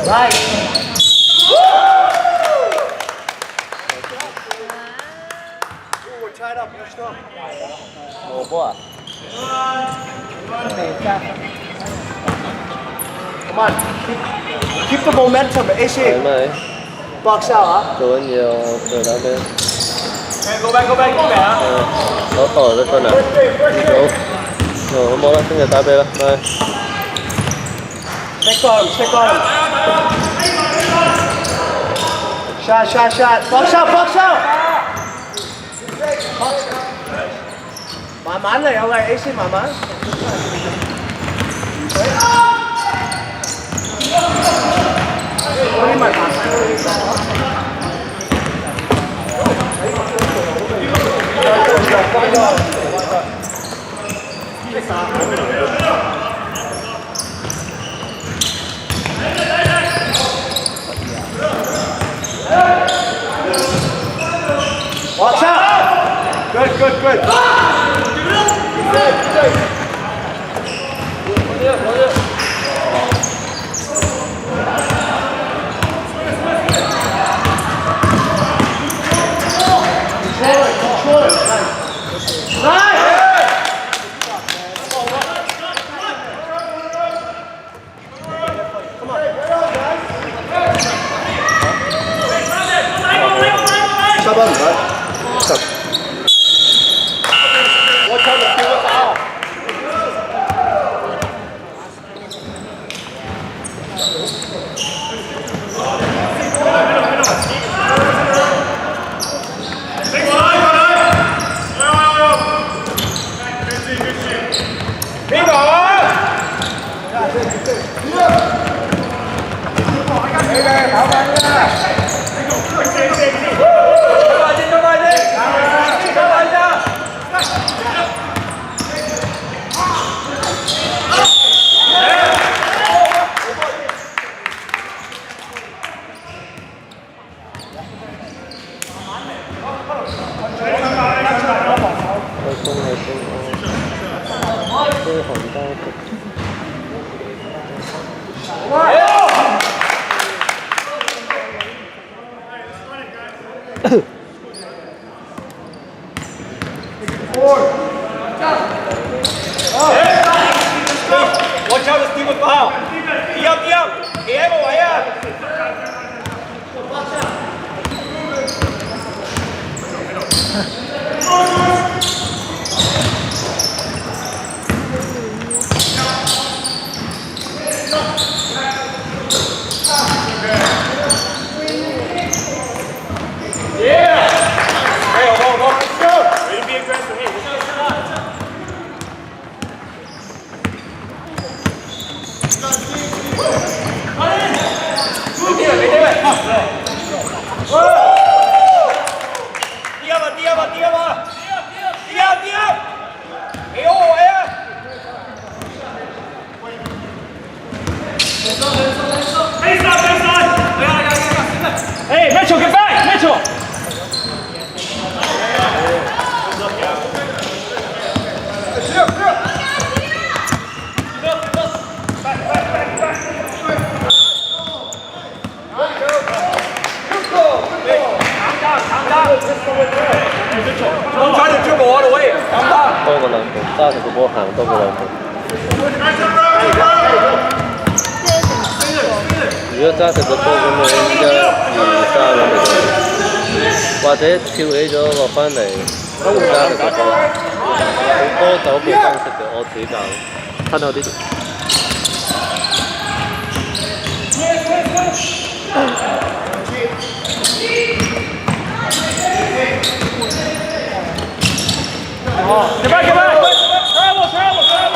Right. We're tied up. You're strong. Ủa bố à? Come on. Keep the momentum. AC. Thoải mái. Box out hả? Chỗ nhiều từ đó bên. Okay, go back. Có tỏ ra con à? Đi chỗ. Rồi, không bỏ ra, người ta về đó. Đây. Check on him. Shot. Box out.慢慢嚟，有嚟 AC 慢慢。嗰啲咪爬山嗰啲。Watch out! Good. Control it. Nice! Come on. Come on, bud. Watch out, let's give it out. Watch out, let's keep it foul. Đi không? Thì em một ấy à. Yeah. Hey, hold on. Let's go. Way to be aggressive. Hey, let's Hey, Mitchell, get back! Mitchell! Don't try to dribble all the way. Calm down. 多個兩步，揸住個波行多個兩步。如果揸住個波咁樣，一、二、三咁樣，或者跳起咗落翻嚟，揸住個波，好多走步方式嘅，我自己教，吞後啲。Get back! Travel!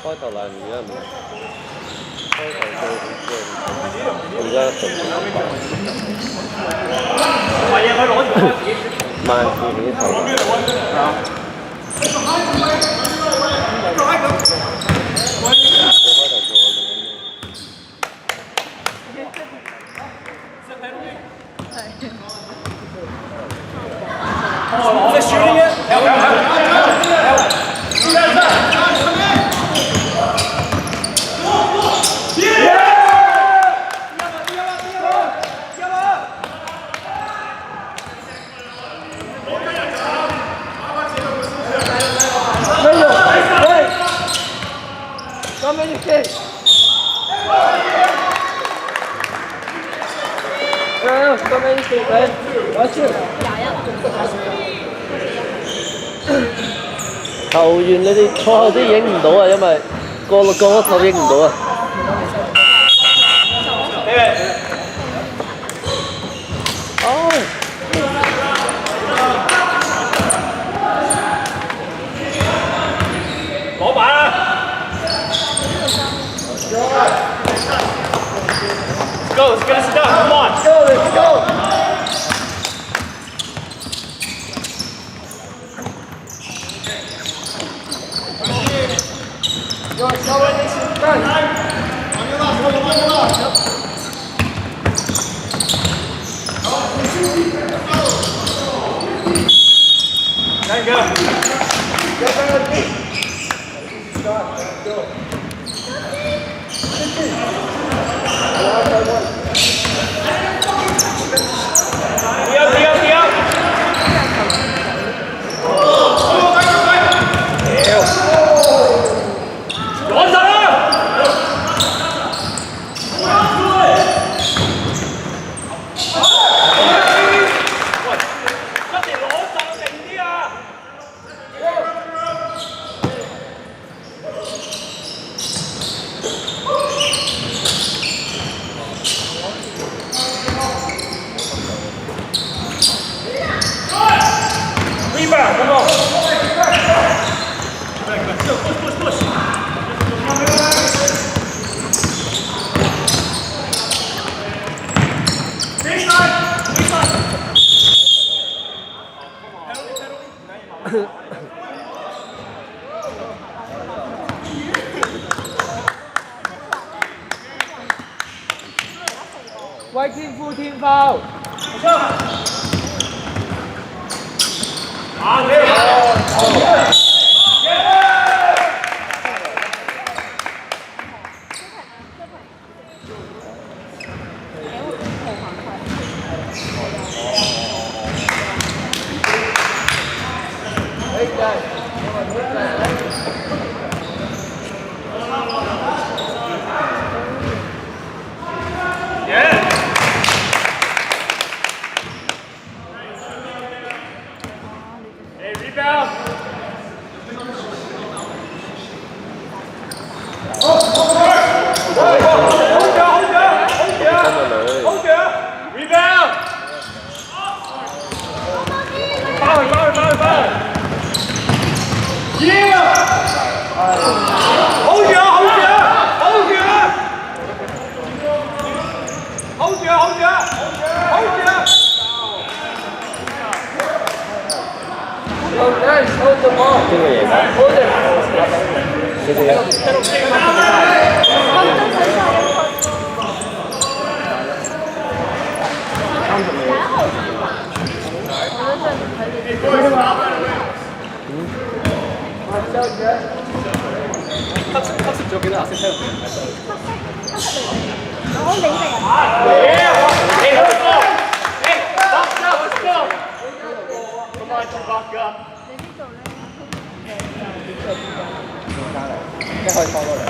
開頭難，而家唔係。開頭做好啲，而家順慢住起頭。They're shooting it. 球員你哋賽後先影唔到啊，因為過咗手影唔到啊。哦。攞板啊 ！Go, let's get us done. Come on. Let's go, let's go. There you go. Rebound, come on. Push. Quay thiên phu thiên vào. Hey, rebound. Hold ya. Rebound. Foul. Yeah. Hold ya. Oh, nice. Hold the ball. Hold it. 謝謝啊。黑色咗幾多顏色聽唔明？我你哋啊！ Hey, let's go. Hey, let's go. Come on, Chewbacca. 你呢度咧，一可以放落嚟。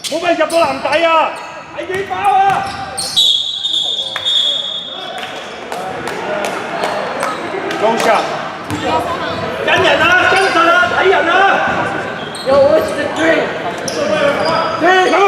冇俾人入到籃底啊！睇幾包啊！高上，跟人啊，跟實啊，睇人啊！ Yo, what's the drink? Come